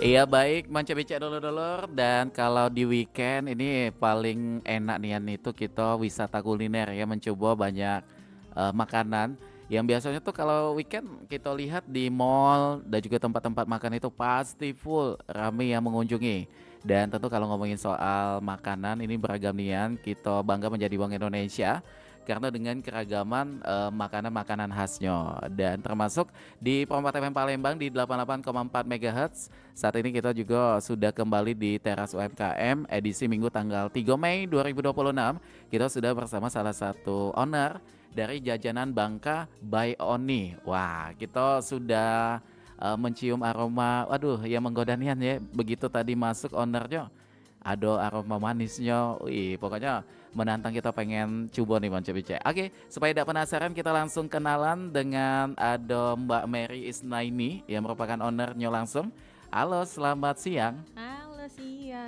Iya baik, Manca Bica dulur-dulur dan kalau di weekend ini paling enak nian itu kita wisata kuliner ya, mencoba banyak, makanan yang biasanya tuh kalau weekend kita lihat di mall dan juga tempat-tempat makan itu pasti full, rame yang mengunjungi. Dan tentu kalau ngomongin soal makanan ini beragam nian, kita bangga menjadi wong Indonesia karena dengan keragaman, makanan-makanan khasnya dan termasuk di Perempat FM Palembang di 88,4 MHz. Saat ini kita juga sudah kembali di Teras UMKM edisi Minggu tanggal 3 Mei 2026. Kita sudah bersama salah satu owner dari Jajanan Bangka by Oni. Wah, kita sudah mencium aroma, waduh yang menggoda nian ya. Begitu tadi masuk ownernya, ada aroma manisnya. Wih, pokoknya menantang kita pengen coba nih Bang Cebice. Oke, supaya tidak penasaran kita langsung kenalan dengan ada Mbak Mary Isnaini yang merupakan ownernya langsung. Halo, selamat siang. Halo Iya,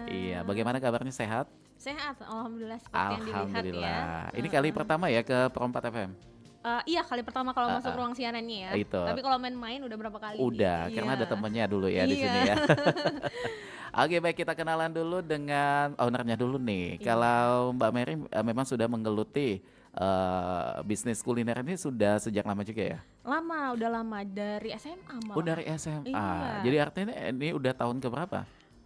siang. bagaimana kabarnya sehat? Sehat, alhamdulillah seperti yang dilihat ya. Alhamdulillah. Ini kali Heeh. pertama ya ke Perempat FM? Iya kali pertama kalau masuk Heeh, ruang siarannya ya. itu. Tapi kalau main-main udah berapa kali nih? Udah, karena ada Iya. temennya dulu ya di sini Iya. ya. Oke, baik kita kenalan dulu dengan ownernya dulu nih. Iya. Kalau Mbak Mary memang sudah menggeluti bisnis kuliner ini sudah sejak lama juga ya? Lama, udah lama dari SMA Oh malah. dari SMA. Iya. Jadi artinya ini udah tahun ke berapa?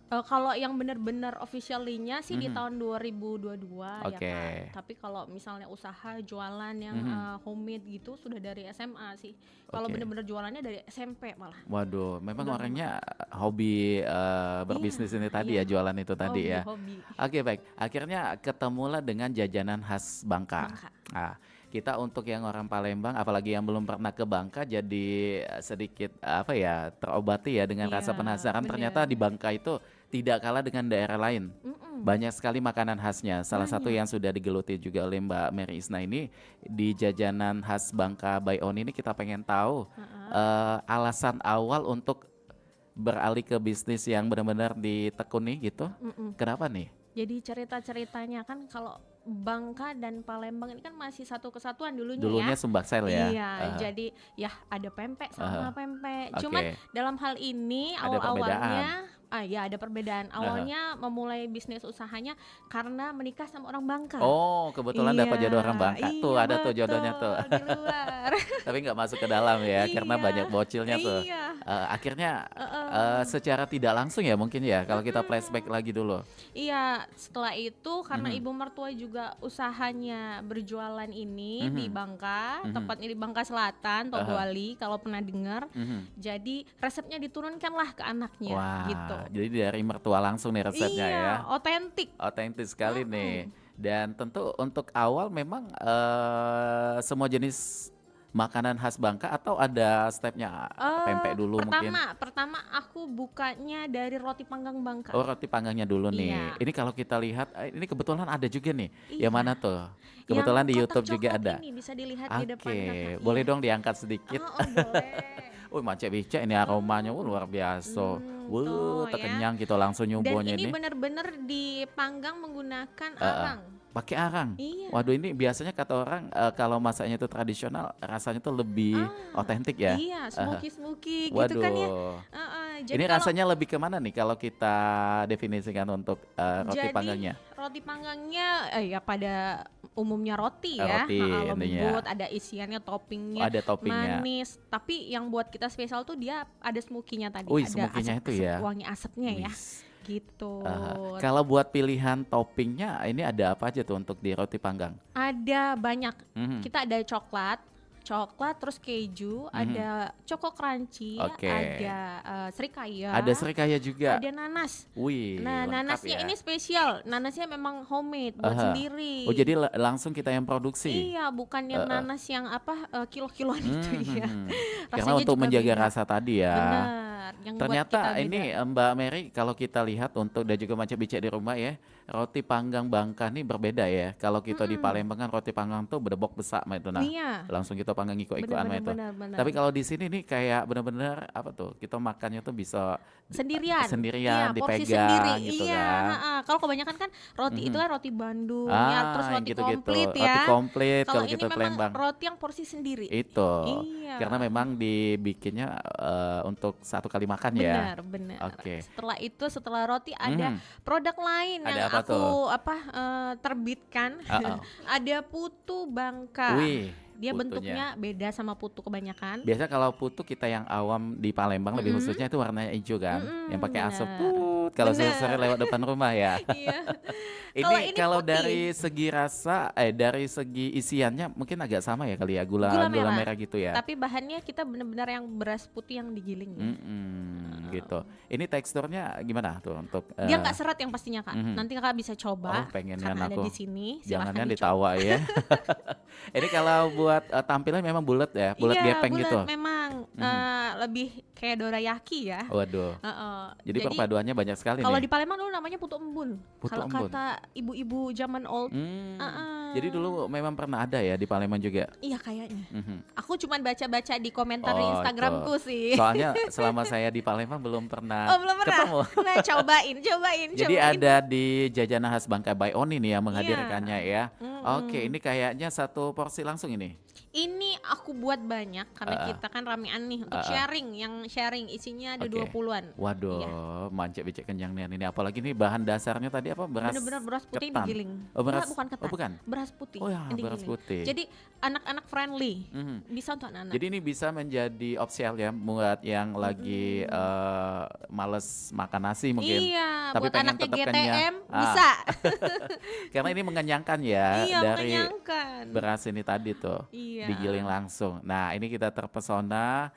Kalau yang benar-benar officially-nya sih di Mhm. tahun 2022 ya Oke. Kak. Tapi kalau misalnya usaha jualan yang Mhm. homemade gitu sudah dari SMA sih. Kalau Oke. benar-benar jualannya dari SMP malah. Waduh, memang Udah lama. orangnya hobi Iya, berbisnis ini tadi iya. ya, jualan itu tadi ya. Hobi-hobi. Oke baik, akhirnya ketemulah dengan jajanan khas Bangka. Bangka. Nah, kita untuk yang orang Palembang, apalagi yang belum pernah ke Bangka, jadi sedikit apa ya terobati ya dengan rasa Iya, penasaran. Ternyata di bener. Bangka itu tidak kalah dengan daerah lain. Mhm, Banyak sekali makanan khasnya. Salah satu banyak. yang sudah digeluti juga oleh Mbak Mary Isna ini di jajanan khas Bangka by On ini kita pengen tahu Heeh, alasan awal untuk beralih ke bisnis yang benar-benar ditekuni gitu. mhm. Kenapa nih? Jadi cerita-ceritanya kan kalau Bangka dan Palembang ini kan masih satu kesatuan dulunya ya. Dulunya Sumbaksel ya? Iya, Heeh, jadi ya ada pempek heeh, sama pempek. Cuman oke. dalam hal ini Ada perbedaan. awal-awalnya ya ada perbedaan. Heeh. Awalnya memulai bisnis usahanya karena menikah sama orang Bangka. Oh, kebetulan Iya, dapat jodoh orang Bangka tuh, iya ada tuh jodohnya tuh. betul di luar. Tapi nggak masuk ke dalam ya, karena banyak Iya, bocilnya tuh. iya, Akhirnya heeh. secara tidak langsung ya mungkin ya, kalau kita flashback Mhm. lagi dulu. Iya, setelah itu karena Mhm, ibu mertua juga usahanya berjualan ini di mhm, Bangka, mhm, tepatnya di Bangka Selatan, aha, Togwali kalau pernah dengar. mhm. Jadi resepnya diturunkanlah ke anaknya gitu. Wah, jadi dari mertua langsung nih resepnya Iya, ya. otentik. Otentis sekali nih. Mhm. Dan tentu untuk awal memang semua jenis makanan khas Bangka atau ada stepnya pempek dulu mungkin? Pertama aku bukanya dari roti panggang Bangka. Oh roti panggangnya dulu nih. Iya, Ini kalau kita lihat, ini kebetulan ada juga nih. Yang iya. mana tuh? Yang Kebetulan di kotak YouTube juga coklat ada. ini bisa dilihat di depan Kakak. Oke, boleh Iya. dong diangkat sedikit. Oh, boleh. Wih, macet bica ini aromanya luar biasa. Wuh, Tuh ya. terkenyang kita langsung Dan nyobonya ini ini. bener-bener dipanggang menggunakan Heeh. arang. Pakai arang. Iya. Waduh ini biasanya kata orang kalau masaknya itu tradisional rasanya tuh lebih Ah, otentik ya. iya, Heeh. smoky-smoky gitu kan ya. Waduh. Heeh, Ini rasanya lebih kemana nih kalau kita definisikan untuk roti jadi panggangnya? roti panggangnya ya pada umumnya roti ya, Roti intinya. lembut, ada isiannya, Oh, toppingnya ada toppingnya. manis. Tapi yang buat kita spesial tuh dia ada smoky-nya tadi, Wih, ada smoky-nya itu asap-asap ya. wangi asapnya ya, Wis. gitu. Kalau buat pilihan toppingnya ini ada apa aja tuh untuk di roti panggang? Ada banyak. Mhm, Kita ada coklat terus keju, mhm. ada choco crunchy, Oke. ada srikaya, Ada serikaya juga. ada nanas. Wih, Nah, lengkap nanasnya ya. ini spesial. Nanasnya memang homemade, buat Aha. sendiri. Oh, jadi langsung kita yang produksi. Iya, bukan yang Heeh. nanas yang apa kilo-kiloan itu Mhm, ya. mhm. Karena Rasanya untuk juga menjaga beda. rasa tadi ya. Benar, yang buat kita Ternyata beda. ini Mbak Mary kalau kita lihat untuk dan juga macam bicek di rumah ya, roti panggang Bangka nih berbeda ya. Kalau kita di Mm-mm. Palembang kan roti panggang tuh bedebok besak mah itu nah. Iya, Langsung kita panggang ikut-ikutan mah benar-benar itu. benar-benar. Tapi kalau di sini nih kayak bener-bener apa tuh? Kita makannya tuh bisa Sendirian. sendirian Iya, porsi sendiri. dipegang gitu Iya, kan. heeh. Kalau kebanyakan kan roti itu Mhm. kan roti Bandung ya, terus Ah, roti gitu-gitu. komplit Roti ya. komplit Kalau kalau ini kita memang Palembang. roti yang porsi sendiri. Itu. Karena Iya. memang dibikinnya untuk satu kali makan ya. Benar, benar. Oke. Setelah itu, setelah roti ada Mhm. produk lain Ada yang apa aku tuh? terbitkan. Heeh. Ada putu Bangka. Wih, Dia putunya. bentuknya beda sama putu kebanyakan. Biasa kalau putu kita yang awam di Palembang lebih Mm-mm, khususnya itu warnanya hijau kan, yang pakai asap benar. tut kalau sore-sore Benar. lewat depan rumah ya. Iya. Kalau Ini ini kalau dari putih, segi rasa, dari segi isiannya mungkin agak sama ya kali ya, gula gula gula merah. merah gitu ya? Tapi bahannya kita benar-benar yang beras putih yang digiling ya. Gitu. Ini teksturnya gimana tuh untuk, Dia nggak serat yang pastinya Kak. mhm. Nanti Kakak bisa Oh coba pengennya karena ada aku, di sini. Silahkan jangannya dicoba. ditawa ya. Ini kalau buat, tampilan memang bulat ya, bulat Iya, gepeng bulat gitu? memang Mhm. lebih kayak dorayaki ya. Waduh, Heeh. jadi Jadi perpaduannya banyak sekali kalau nih, di Palembang dulu namanya putu embun. putu Kalau embun. kata ibu-ibu zaman old, Jadi heeh. dulu memang pernah ada ya di Palembang juga? Iya kayaknya. Mhm. Aku cuman baca-baca di komentar di Oh itu, Instagramku sih. soalnya selama saya di Palembang belum pernah Oh belum pernah? ketemu. Nah cobain, cobain, Jadi cobain. ada di Jajanan Khas Bangka by Oni nih yang Iya. menghadirkannya ya. Oke, Mm-mm. ini kayaknya satu porsi langsung ini? Ini aku buat banyak karena Heeh, kita kan ramean nih untuk heeh, sharing. Yang sharing isinya ada oke. 20-an. Iya. Waduh, mancek becek kenyang nih ini apalagi nih bahan dasarnya tadi apa, Bener-bener beras beras putih ketan? digiling. Oh Enggak, beras, bukan oh ketan. bukan? Beras putih Oh ya yang beras digiling. putih. Jadi anak-anak friendly. Mhm. Bisa untuk anak-anak. Jadi ini bisa menjadi opsial ya buat yang lagi, Mm-mm. males makan nasi mungkin, Iya, tapi buat pengen anaknya tetap kenyang. GTM bisa. Karena ini mengenyangkan ya Iya, dari mengenyangkan. beras ini tadi tuh, Iya, digiling langsung. Nah ini kita terpesona,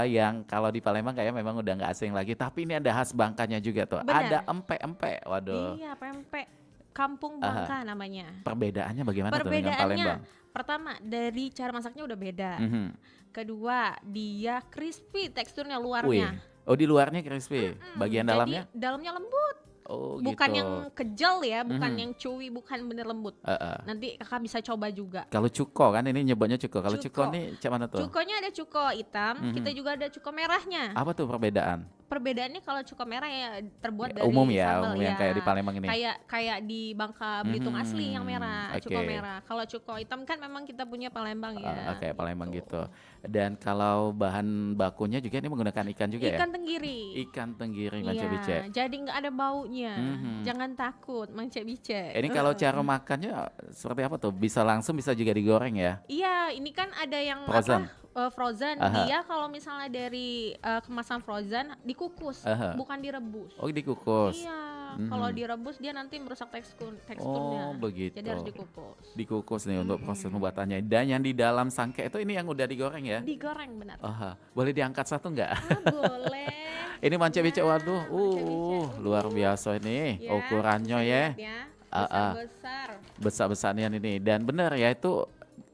yang kalau di Palembang kayaknya memang udah nggak asing lagi, tapi ini ada khas Bangkanya juga tuh, ada benar. empek-empek, waduh. Iya, pempek Kampung Aha, Bangka namanya. perbedaannya bagaimana tuh dengan Perbedaannya Palembang? pertama dari cara masaknya udah beda. Mhm. Kedua, dia crispy teksturnya Wih, luarnya. oh di luarnya crispy, bagian Jadi dalamnya? dalamnya lembut, Oh bukan gitu. yang kejel ya, bukan Mhm. yang chewy, bukan bener lembut. Heeh. Nanti Kakak bisa coba juga. Kalau cuko kan ini nyebutnya cuko, kalau cuko Cuko. nih cak mana tuh? Cukonya ada cuko hitam, kita Mhm. juga ada cuko merahnya. Apa tuh perbedaan? Perbedaannya kalau cuko merah ya terbuat Umum dari ya, sambal umum yang kayak di ya. Palembang ini? Kayak kayak di Bangka Belitung asli yang merah, cuko Oke. merah. Kalau cuko hitam kan memang kita punya Palembang Oke, ya, Palembang gitu. gitu. Dan kalau bahan bakunya juga ini menggunakan ikan juga ya? Ikan tenggiri. Ikan tenggiri Iya, mancek-bicek. jadi nggak ada baunya. Mhm. Jangan takut, mancek-bicek. Ini kalau cara makannya seperti apa tuh? Bisa langsung, bisa juga digoreng ya? Iya, ini kan ada yang Frozen? frozen. Aha, Dia kalau misalnya dari kemasan frozen dikukus, aha. bukan direbus. Oh dikukus. Iya, kalau Mhm. direbus dia nanti merusak Oh teksturnya. begitu. Jadi harus dikukus. Dikukus nih untuk proses Mm-mm. pembuatannya. Dan yang di dalam sangke itu ini yang udah digoreng ya? Digoreng benar. Aha. Boleh diangkat satu nggak? Boleh. Ini mancek-bicek, Ya, waduh, mancek-bicek. luar biasa ini Ya, ukurannya bisa ya. lihat ya. Ah, ah. Besar-besar. Besar-besarnya ini. Dan bener ya itu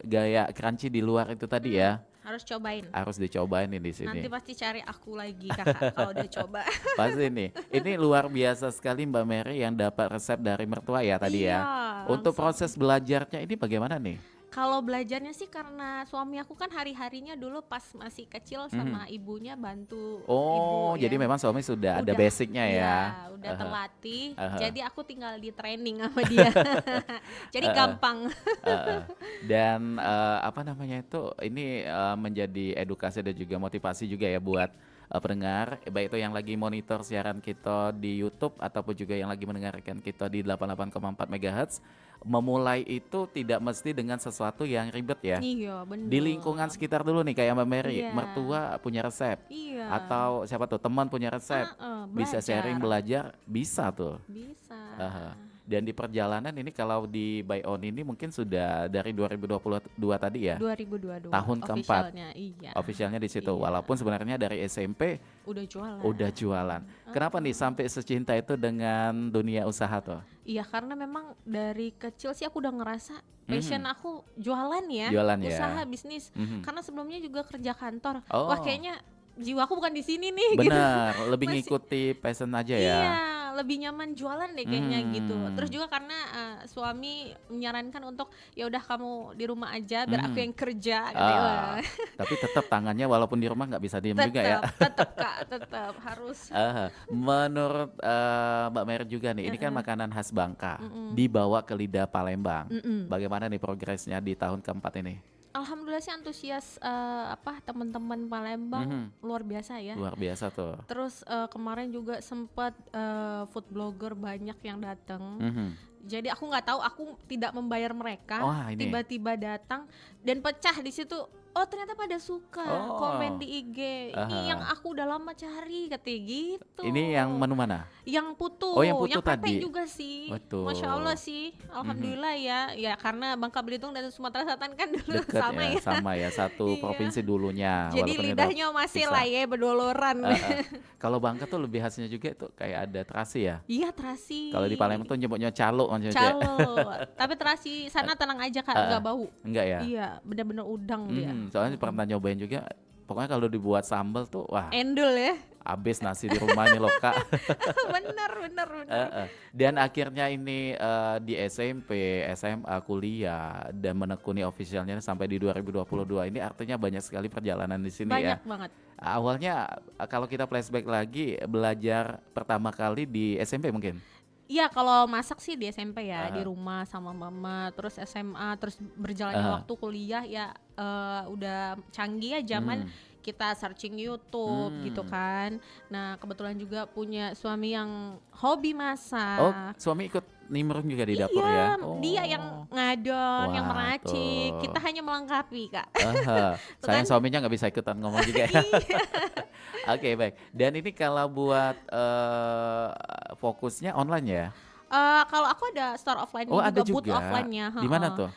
gaya crunchy di luar itu tadi ya. Harus cobain. Harus dicobain nih di sini. Nanti pasti cari aku lagi kakak kalau udah coba. Pasti nih. Ini luar biasa sekali Mbak Mary yang dapat resep dari mertua ya tadi Iya, ya. Untuk langsung. proses belajarnya ini bagaimana nih? Kalau belajarnya sih karena suami aku kan hari-harinya dulu pas masih kecil sama Mhm. ibunya bantu Oh, ibu jadi ya. memang suami sudah ada Udah, basicnya ya. iya, udah Aha, terlatih. aha, Jadi aku tinggal di training sama dia. Jadi heeh, gampang. heeh. Dan apa namanya itu ini menjadi edukasi dan juga motivasi juga ya buat pendengar, baik itu yang lagi monitor siaran kita di YouTube ataupun juga yang lagi mendengarkan kita di 88,4 MHz. Memulai itu tidak mesti dengan sesuatu yang ribet ya. Iya, Di lingkungan bener. sekitar dulu nih kayak Mbak Mary, Iya, mertua punya resep iya. atau siapa tuh teman punya resep, bisa sharing Belajar. belajar, bisa tuh. Bisa. Aha. Dan di perjalanan ini kalau di By On ini mungkin sudah dari 2022 tadi ya, 2022 tahun keempat officialnya, iya. officialnya di situ. Iya. Walaupun sebenarnya dari SMP Udah jualan. udah jualan. Kenapa nih sampai secinta itu dengan dunia usaha tuh? Iya, karena memang dari kecil sih aku udah ngerasa Mhm. passion aku jualan ya, Jualan usaha ya. bisnis. Mhm. Karena sebelumnya juga kerja kantor. Wah, Oh, kayaknya jiwaku bukan di sini nih gitu. benar, lebih Masih ngikuti passion aja ya. iya, lebih nyaman jualan deh kayaknya gitu. Terus Hmm. juga karena suami menyarankan untuk ya udah kamu di rumah aja biar aku Mhm. yang kerja katanya. Wah, Ah, tapi tetap tangannya walaupun di rumah nggak bisa diem juga ya. tetap Kak, tetap harus. Aha. Menurut Mbak Mer juga nih, ini kan Heeh. makanan khas Bangka, Mm-mm. dibawa ke lidah Palembang. Mm-mm. Bagaimana nih progresnya di tahun keempat ini? Alhamdulillah sih antusias teman-teman Palembang Mhm, luar biasa ya. luar biasa tuh. Terus kemarin juga sempat food blogger banyak yang datang. Mhm. Jadi aku nggak tahu, aku tidak membayar mereka, Wah ini, tiba-tiba datang dan pecah di situ. Oh ternyata pada suka komen oh, di IG. Ini yang aha. aku udah lama cari katanya gitu. Ini yang menu mana? Yang putu, Oh yang yang putu pempek tadi. juga sih. Masya Allah Betul. sih, Mhm. alhamdulillah ya. Ya karena Bangka Belitung dan Sumatera Selatan kan dulu Deket sama ya, ya. sama ya, satu Iya. provinsi dulunya, Jadi walaupun ini udah lidahnya masih lah pisah. ya berdoloran. Kalau Bangka tuh lebih khasnya juga tuh kayak ada terasi ya. Iya terasi. Kalau di Palembang tuh nyebutnya calo maksudnya Cek. Calo. Tapi terasi sana tenang aja Kak, Heeh, nggak bau. enggak ya? Iya, bener-bener udang dia. Soalnya pernah nyobain juga. Pokoknya kalau dibuat sambal tuh, wah, Endul ya. habis nasi di rumah ini loh Kak. Bener, bener, bener. Heeh. Dan akhirnya ini di SMP, SMA, kuliah dan menekuni officialnya sampai di 2022 ini artinya banyak sekali perjalanan di sini ya. Banyak banget. Awalnya kalau kita flashback lagi belajar pertama kali di SMP mungkin. Iya kalau masak sih di SMP ya, di Aha, rumah sama mama, terus SMA, terus berjalannya aha. waktu kuliah ya udah canggih ya zaman Hmm, kita searching YouTube gitu hmm. kan. Nah kebetulan juga punya suami yang hobi Oh, masak. suami ikut nimbrung juga di dapur ya? Iya, dia yang Oh, ngadon, yang wah meracik, kita tuh. hanya melengkapi Kak. Tuh Sayang kan? suaminya nggak bisa ikutan ngomong juga ya. Iya. Oke baik. Dan ini kalau buat fokusnya online ya? Kalau aku ada store offline-nya Oh ada juga, booth juga. offline-nya, Di mana heeh. tuh?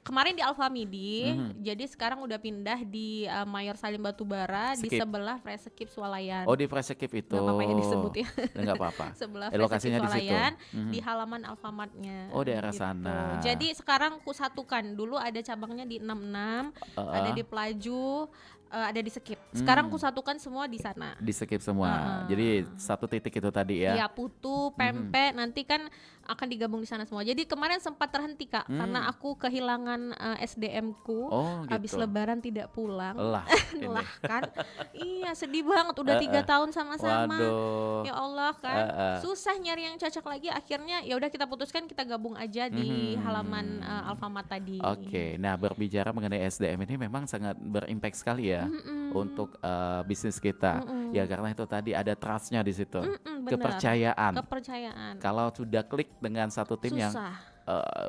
Kemarin di Alfamidi, Mhm. jadi sekarang udah pindah di Mayor Salim Batubara di Skip. sebelah Fresh Swalayan. Oh di Fresh Keep itu. Nggak apa-apa ya disebut ya. Nggak apa-apa. Sebelah Fresh Lokasinya di situ. Swalayan Mhm. di halaman Alfamart-nya Oh daerah gitu. sana. Jadi sekarang kusatukan. Dulu ada cabangnya di 66, ada Heeh. di Pelaju, ada di Sekip. Sekarang Hmm. kusatukan semua di sana. Di skip semua. Jadi Heeh. satu titik itu tadi ya. Iya putu, Mhm. pempek nanti kan akan digabung di sana semua. Jadi kemarin sempat terhenti Kak karena Hmm. aku kehilangan SDM-ku Oh habis gitu. lebaran tidak pulang. Lah ini. Lah kan. Iya sedih banget udah 3 Heeh. tahun sama-sama. Waduh. Ya Allah kan. Heeh. Susah nyari yang cocok lagi akhirnya ya udah kita putuskan kita gabung aja di halaman Mhm. Alfamart tadi. Oke, nah berbicara mengenai SDM ini memang sangat berimpact sekali ya Mm-mm. untuk bisnis kita. Ya Mm-mm. karena itu tadi ada trustnya di situ, Mm-mm, bener. kepercayaan. Kepercayaan. Kalau sudah klik dengan satu tim yang Susah. eh,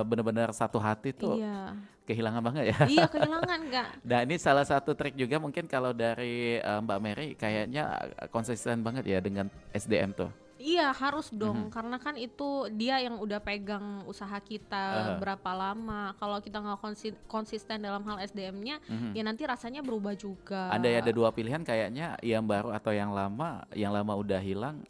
benar-benar satu hati tuh Iya. kehilangan banget ya. Iya kehilangan Kak. Nah ini salah satu trik juga mungkin kalau dari Mbak Mary kayaknya konsisten banget ya dengan SDM tuh. Iya harus Mhm. dong karena kan itu dia yang udah pegang usaha kita Aha, berapa lama. Kalau kita nggak konsisten dalam hal SDM-nya, mhm. ya nanti rasanya berubah juga. Andai ada dua pilihan kayaknya yang baru atau yang lama udah hilang,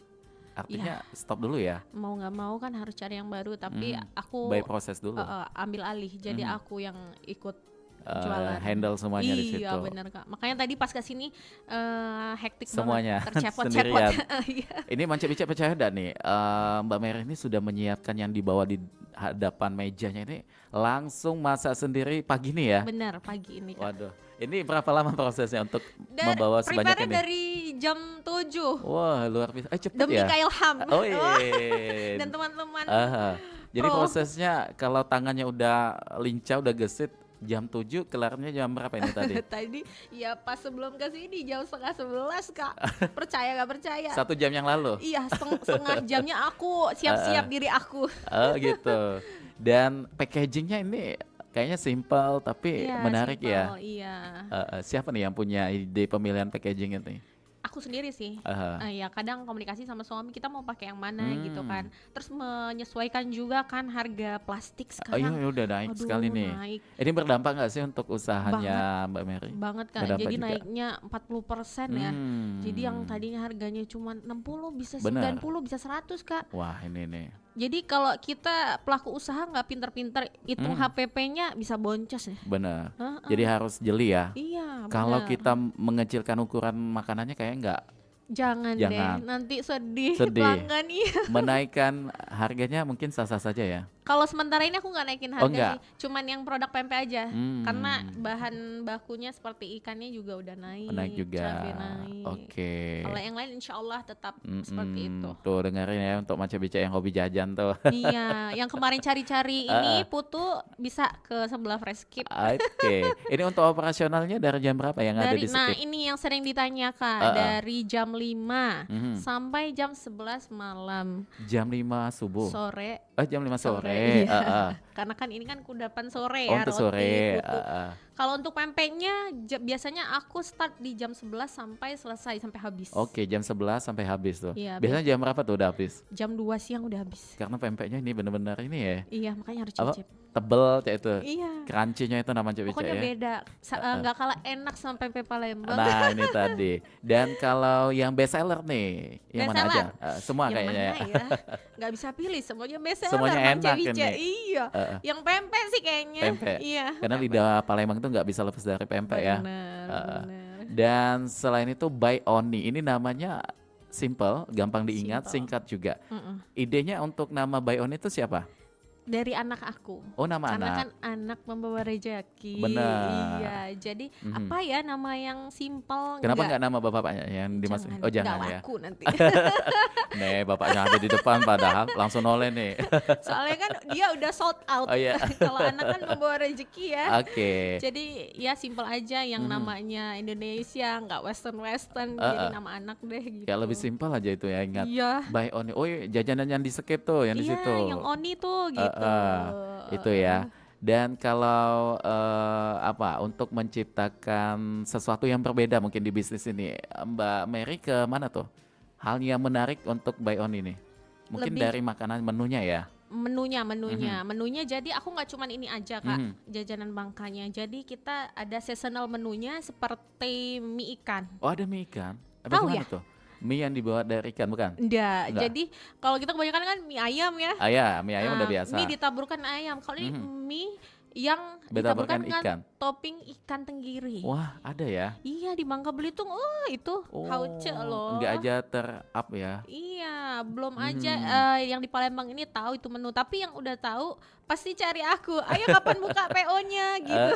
Ya artinya stop dulu ya. mau nggak mau kan harus cari yang baru. Tapi Mhm. aku By proses dulu. ambil alih. Jadi Mhm. aku yang ikut jualan. Handle semuanya di Iya situ. bener Kak. Makanya tadi pas kesini hektik Semuanya banget, tercepot-cepot. sendirian. Iya. Ini Mancik-Bicek percaya enggak nih, Mbak Mary ini sudah menyiapkan yang dibawa di hadapan mejanya ini langsung masak sendiri pagi nih ya? Bener pagi ini Kak. Waduh, ini berapa lama prosesnya untuk Dan membawa sebanyak prepare ini? dari jam 7 Wah, luar biasa. Cepet demi ya? Kak Ilham. Oh Dan iya. teman-teman Aha. Jadi pro. prosesnya kalau tangannya udah lincah, udah gesit, jam 7 kelarnya jam berapa ini tadi? Tadi ya pas sebelum ke sini jam setengah 11 Kak. Percaya gak percaya? 1 jam yang lalu? Iya setengah jamnya aku siap-siap diri aku. Oh gitu. Dan packagingnya ini kayaknya simpel tapi Iya menarik ya. simpel, iya. Siapa nih yang punya ide pemilihan packaging ini? Aku sendiri sih. Aha. Ya kadang komunikasi sama suami kita mau pakai yang mana gitu Hmm. kan. Terus menyesuaikan juga kan harga plastik Oh iya sekarang. udah naik Aduh sekali nih. naik Ini berdampak nggak sih untuk banget usahanya Mbak Mary? banget Kak. Berdampak Jadi juga. naiknya 40% ya. Jadi yang Hmm. tadinya harganya cuma 60 bisa Benar. 90 bisa 100 Kak. Wah ini nih. Jadi kalau kita pelaku usaha nggak pinter-pinter hitung Hmm. HPP-nya bisa boncos ya. Benar. Heeh. Jadi harus jeli ya. Iya Kalau benar. kita mengecilkan ukuran makanannya kayak nggak Jangan deh, jangan nanti sedih sedih. pelanggan iya. Menaikkan harganya mungkin sah-sah saja ya. Kalau sementara ini aku nggak naikin Oh harga enggak? sih, cuman yang produk pempek aja. Karena Hmm, bahan bakunya seperti ikannya juga udah naik naik, juga. cabai naik. Oke. Kalau yang lain insya Allah tetap seperti itu. Tuh dengerin ya untuk macam-macam yang hobi jajan tuh. Iya, yang kemarin cari-cari ini Heeh. putu bisa ke sebelah Fresh Keep. Oke. Ini untuk operasionalnya dari jam berapa yang ada di Nah Skip? ini yang sering ditanya Kak, Heeh. dari jam 5 Mhm. sampai jam 11 malam Jam 5 subuh. sore. Oh, jam 5 sore. Iya. Heeh. Karena kan ini kan kudapan sore Oh, ya, untuk roti, sore. putu. Heeh. Kalau untuk pempeknya biasanya aku start di jam 11 sampai selesai, sampai habis. Oke, jam 11 sampai habis tuh. Iya, Biasanya jam berapa tuh udah habis? jam 2 siang udah habis. Karena pempeknya ini bener-bener ini ya, Iya, makanya harus apa, cicip. tebel kayak itu. Iya. Crunchy-nya itu nama cewek Pokoknya ya. beda, nggak kalah enak sama pempek Palembang. Nah, ini tadi. Dan kalau yang best seller nih, yang Best mana aja? seller? Semua Yang kayaknya ya. mana ya? Nggak bisa pilih, semuanya best seller, Semuanya Mang enak Cewice. ini. Iya. Heeh. Yang pempek sih kayaknya. Pempek. Iya. Karena lidah Palembang itu nggak bisa lepas dari pempek ya. Bener, Heeh. bener. Dan selain itu By Oni, ini namanya simple, gampang diingat, Simple. singkat juga. Mm-mm. Idenya untuk nama By Oni itu siapa? Dari anak aku. Oh, nama Karena anak. kan anak membawa rezeki. Benar. Iya, jadi Mhm. apa ya nama yang simpel? Kenapa nggak nama bapaknya yang dimasukin? Oh, jangan nggak ya. laku nanti. Nih, bapaknya ada di depan padahal langsung noleh nih. Soalnya kan dia udah sold out. Oh iya. Kalau anak kan membawa rezeki ya. Oke. Jadi ya simpel aja yang Mhm. namanya Indonesia, nggak western. Jadi Heeh. nama anak deh gitu. Kayak lebih simpel aja itu ya, ingat. Iya. By Oni. Oh, iya, jajanan yang di Skip tuh, yang di Iya, situ. yang Oni tuh gitu. Itu ya. Dan kalau apa untuk menciptakan sesuatu yang berbeda mungkin di bisnis ini, Mbak Mary ke mana tuh? Hal yang menarik untuk By On ini? Mungkin Lebih- dari makanan menunya ya. Menunya jadi aku nggak cuman ini aja Kak, Mhm. jajanan Bangkanya. Jadi kita ada seasonal menunya seperti mie ikan. Oh, ada mie ikan. Tahu Bagaimana ya? tuh? Mie yang dibawa dari ikan bukan? Enggak, Enggak. jadi kalau kita kebanyakan kan mie ayam ya. Ah ya, mie ayam udah Nah, biasa. mie ditaburkan ayam. Kalau ini Mhm. mie yang Ditaburkan ditaburkan dengan ikan. topping ikan tenggiri. Wah, ada ya. Iya di Bangka Belitung, itu hauce loh. Enggak aja ter-up ya. Iya, belum aja yang di Palembang ini tahu itu menu, tapi yang udah tahu pasti cari aku. Ayo kapan buka PO-nya gitu.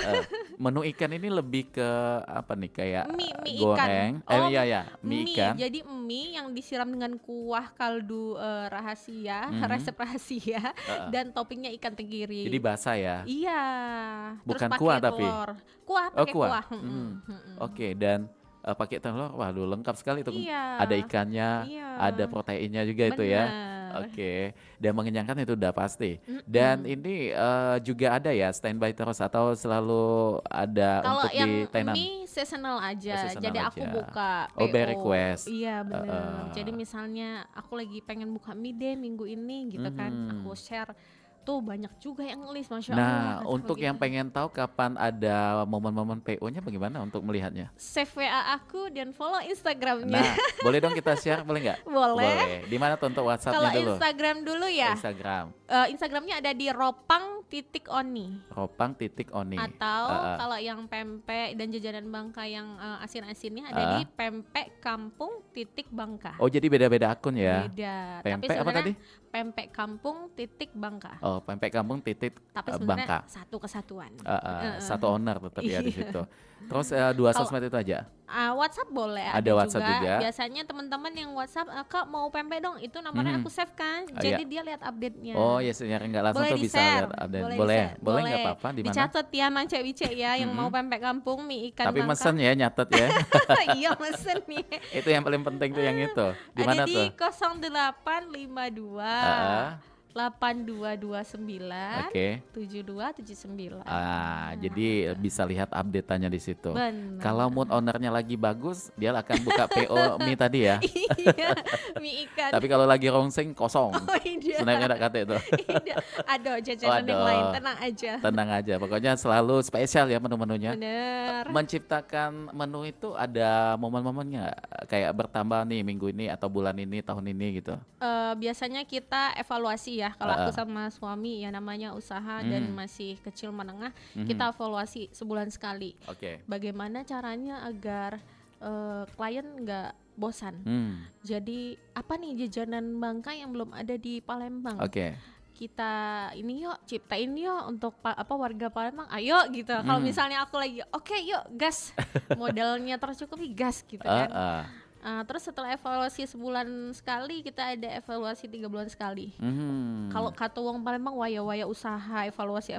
Menu ikan ini lebih ke apa nih, kayak Mie goreng. ikan. Oh, Iya ya, mie ikan. Jadi mie yang disiram dengan kuah kaldu rahasia, Mhm. resep rahasia, dan toppingnya ikan tenggiri. Jadi basah ya. Iya. Bukan pakai kuah tapi? telur. Kuah Oh, pakai kuah. kuah. Oke, dan pakai telur, waduh lengkap sekali tuh. Iya. Ada ikannya, Iya. ada proteinnya juga itu ya. Benar. Oke, dan mengenyangkan itu udah pasti. Dan ini juga ada ya standby terus atau selalu ada Kalau untuk yang di tenan? mie seasonal aja, seasonal jadi aku aja. buka Oh, PO. by request. Iya benar. Heeh. Jadi misalnya aku lagi pengen buka mie deh minggu ini gitu kan, Mhm. aku share. Tuh banyak juga yang ngelis, masya Nah, Allah. kata aku untuk yang gitu. pengen tahu kapan ada momen-momen PO-nya bagaimana untuk melihatnya? Save WA aku dan follow Instagramnya. Nah, boleh dong kita share, boleh nggak? Boleh. Di mana tuh untuk Kalau WhatsApp-nya dulu? Instagram dulu ya. Instagram. Instagramnya ada di ropang.oni. Ropang.oni. Atau Heeh. kalau yang pempek dan jajanan Bangka yang asin-asinnya ada di pempek kampung titik Bangka. Oh, jadi beda-beda akun ya? Beda. Pempek apa tadi? Pempek kampung titik Bangka. Oh, pempek kampung titik Tapi Bangka. sebenarnya satu kesatuan. Satu owner tetap ya di Iya. situ. Terus dua Kalau- sosmed itu aja? WhatsApp boleh, Ada WhatsApp juga. Biasanya teman-teman yang WhatsApp, Kak mau pempek dong, itu nomornya Mhm. aku save kan. Ah, Jadi iya. dia lihat update-nya. Oh, ya senyari nggak langsung Boleh tuh bisa di-share, lihat update. boleh Boleh, di-share, boleh nggak boleh. apa-apa di mana? Dicatat ya Mang Cewice ya, yang Mhm. mau pempek kampung mie ikan Tapi Bangka. mesen ya, nyatet ya. Iya mesen nih. Itu yang paling penting tuh yang itu. Di mana Ada di tuh? 0852 Heeh. 8229 Oke. 7279. Jadi bisa lihat update-nya di situ. Benar. Kalau mood ownernya lagi bagus, dia akan buka PO mie tadi ya. Iya, mie ikan. Tapi kalau lagi rongseng kosong. Oh iya. Snapnya udah kate itu. Iya. Aduh, jajanan yang Waduh. lain, tenang aja. Tenang aja, pokoknya selalu spesial ya menu-menunya. Bener. Menciptakan menu itu ada momen-momennya kayak bertambah nih minggu ini atau bulan ini, tahun ini gitu. Biasanya kita evaluasi ya. Kalau aku Heeh. sama suami ya namanya usaha dan masih kecil menengah, kita evaluasi sebulan sekali. Oke. Bagaimana caranya agar klien nggak bosan. Hmm. Jadi apa nih jajanan Bangka yang belum ada di Palembang? Oke. kita ini yuk ciptain yuk untuk warga Palembang, ayo gitu. Kalau Mhm. misalnya aku lagi oke yuk gas, modalnya tercukupi gas gitu kan. Heeh. Terus setelah evaluasi sebulan sekali, kita ada evaluasi 3 bulan sekali. Kalau Mhm. kata wong Palembang waya-waya usaha evaluasi.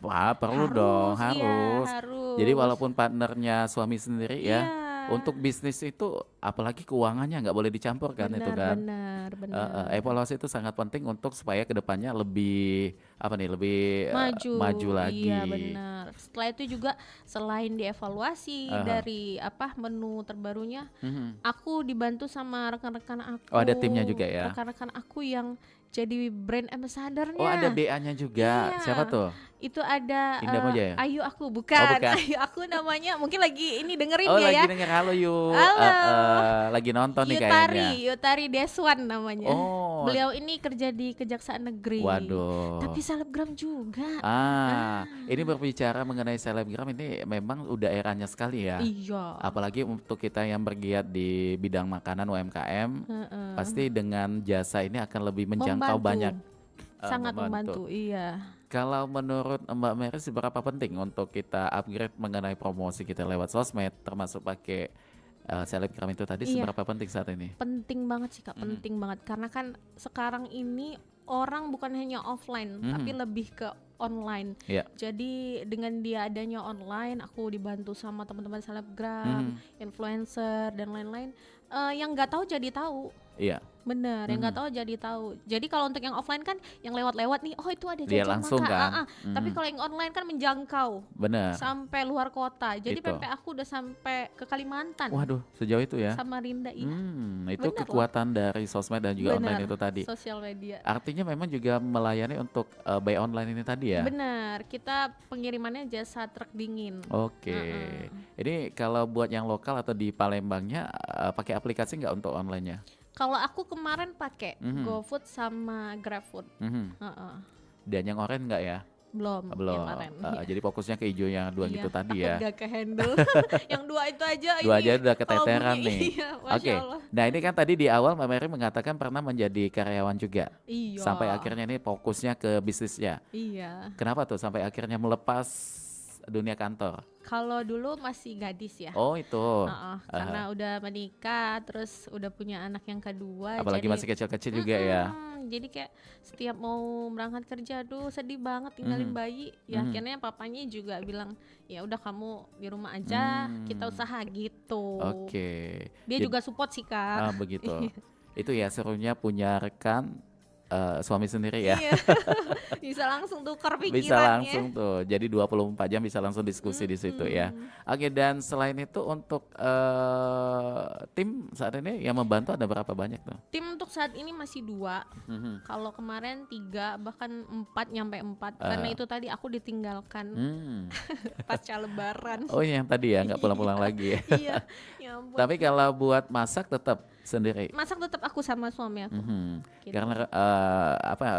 Wah, perlu dong, Iya harus. Jadi harus. walaupun partnernya suami sendiri ya, Iya, untuk bisnis itu apalagi keuangannya nggak boleh dicampur kan itu benar kan. benar benar. Evaluasi itu sangat penting untuk supaya kedepannya lebih apa nih, lebih Maju, maju iya lagi. benar. Setelah itu juga selain dievaluasi Aha. dari menu terbarunya, Mhm. aku dibantu sama rekan-rekan Oh, aku, ada timnya juga ya. rekan-rekan aku yang jadi brand Oh, ada ambassador-nya. BA-nya juga. Siapa Iya, tuh? itu ada Indah Moja ya? Ayu aku, Oh, bukan bukan. Ayu aku namanya, mungkin lagi ini dengerin Oh, dia ya. lagi denger, halo Yu. Halo, Lagi nonton nih kayaknya. Yutari Deswan namanya. Oh, Beliau ini kerja di Kejaksaan Negeri, tapi waduh. selebgram juga. Ini berbicara mengenai selebgram ini memang udah eranya sekali ya. Iya, Apalagi untuk kita yang bergiat di bidang makanan UMKM, heeh. pasti dengan jasa ini akan lebih menjangkau banyak Membantu, sangat membantu. membantu, iya. Kalau menurut Mbak Mary seberapa penting untuk kita upgrade mengenai promosi kita lewat sosmed, termasuk pakai selebgram itu tadi, Iya, seberapa penting saat ini? penting banget sih Kak, Mhm. penting banget. Karena kan sekarang ini orang bukan hanya offline, tapi Mhm. lebih ke online. Iya. Jadi dengan dia adanya online, aku dibantu sama teman-teman selebgram, Mhm. influencer dan lain-lain. Yang nggak tahu jadi tahu. Iya. Bener, yang nggak Mhm. tahu jadi tahu. Jadi kalau untuk yang offline kan yang lewat-lewat nih, oh itu ada Dia jajan langsung maka, kan? Tapi Mhm. kalau yang online kan menjangkau Bener. sampai luar kota. Jadi Itu. pempek aku udah sampai ke Kalimantan, Waduh, sejauh itu ya? Samarinda, iya. Itu Bener loh, kekuatan dari sosmed dan juga bener. online itu tadi. Sosial media. Artinya memang juga melayani untuk buy online ini tadi ya? Bener, kita pengirimannya jasa truk dingin. Oke. Heeh. Ini kalau buat yang lokal atau di Palembangnya pakai aplikasi nggak untuk online-nya? Kalau aku kemarin pakai Mhm. GoFood sama GrabFood. Mhm. Heeh. Dan yang oranye nggak ya? Belum, Belum. yang kemarin. Iya. Jadi fokusnya ke hijau yang dua Iya, gitu tadi takut ya. gak ke handle. Yang dua itu aja Dua ini aja udah kalau keteteran bunyi nih. iya, Oke. Masya Allah. Nah ini kan tadi di awal Mbak Mary mengatakan pernah menjadi karyawan juga. Iya, Sampai akhirnya ini fokusnya ke bisnisnya. iya. Kenapa tuh sampai akhirnya melepas dunia kantor? Kalau dulu masih gadis ya. Oh itu. Heeh, karena udah menikah, terus udah punya anak yang kedua, Apalagi jadi masih kecil-kecil juga ya. jadi kayak setiap mau berangkat kerja, aduh sedih banget tinggalin Mhm. bayi. Ya Mhm. akhirnya papanya juga bilang, ya udah kamu di rumah aja, kita Hmm. usaha gitu. Oke. Dia Jadi juga support sih Kak. begitu. Itu ya serunya punya rekan suami sendiri ya. Iya, bisa langsung tukar Bisa pikirannya. langsung tuh. Jadi 24 jam bisa langsung diskusi di situ ya. Mm-mm. Oke, dan selain itu untuk tim saat ini yang membantu ada berapa banyak tuh? Tim untuk saat ini masih 2. Mhm. Kalau kemarin 3 bahkan 4 nyampe 4 karena Eh. itu tadi aku ditinggalkan Hmm. pasca lebaran. Oh yang tadi ya nggak pulang-pulang Iya, lagi ya. iya, ya ampun. Tapi kalau buat masak tetap sendiri. Masak tetap aku sama suami aku. Mhm. Gitu. Karena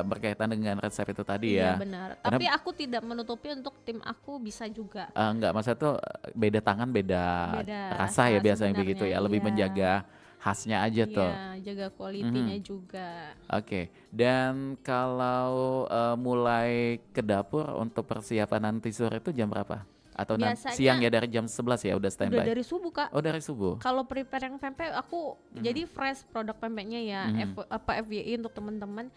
berkaitan dengan resep itu tadi Iya ya. benar. Karena Tapi aku tidak menutupi untuk tim aku bisa juga. enggak, masa tuh beda tangan beda Beda rasa ya rasa biasanya begitu sebenarnya, ya, lebih iya. menjaga khasnya aja tuh. Iya, jaga kualitinya Mhm. juga. Oke, dan kalau mulai ke dapur untuk persiapan nanti sore itu jam berapa? Atau Biasanya siang ya dari jam 11 ya udah udah standby? dari subuh Kak. Oh dari subuh? Kalau prepare yang pempek aku Mhm. jadi fresh produk pempeknya ya, Mhm. FYI untuk teman-teman,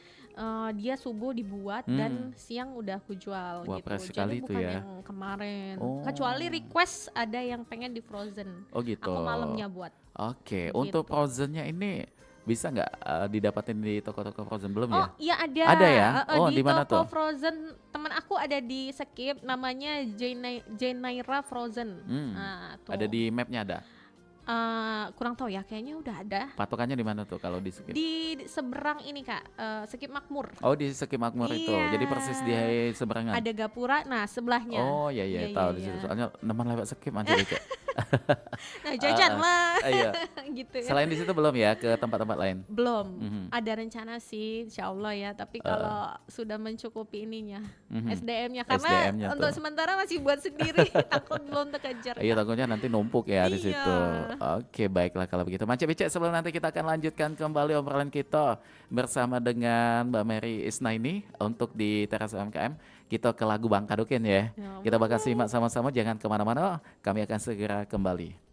dia subuh dibuat Hmm. dan siang udah aku jual Wah, gitu. fresh Jadi sekali itu bukan ya. yang kemarin. Oh. Kecuali request ada yang pengen di frozen. Oh gitu. Aku malamnya buat. Oke, Gitu. untuk frozennya ini bisa nggak didapatin di toko-toko frozen belum ya? Oh iya ada. Ada ya? Oh, Di di mana toko tuh? frozen teman aku ada di Skip namanya Jainaira Frozen. Hmm. Nah, tuh. Ada di mapnya ada? Kurang tahu ya, kayaknya udah ada. Patokannya di mana tuh kalau di Skip? Di seberang ini Kak, Skip Makmur. Oh di Skip Makmur itu, Iya. jadi persis di seberangan. Ada gapura, nah sebelahnya. Oh iya Iya, tahu iya, di situ. iya. Soalnya teman lewat Skip aja dikit. Nah jajan lah, Iya. gitu ya. Selain di situ belum ya ke tempat-tempat lain? Belum, Mhm. ada rencana sih, insya Allah ya. Tapi kalau sudah mencukupi ininya, Mhm. SDM-nya, karena SDM-nya untuk tuh. sementara masih buat sendiri, takut belum terkejar. Iya takutnya nanti numpuk ya di Iya. situ. Oke, baiklah kalau begitu. Mance Bice, sebelum nanti kita akan lanjutkan kembali obrolan kita bersama dengan Mbak Mary Isnaini untuk di Teras UMKM. Kita ke lagu Bang Kadukin ya. Ya, Kita bakal boleh. simak sama-sama, jangan kemana-mana. Kami akan segera kembali.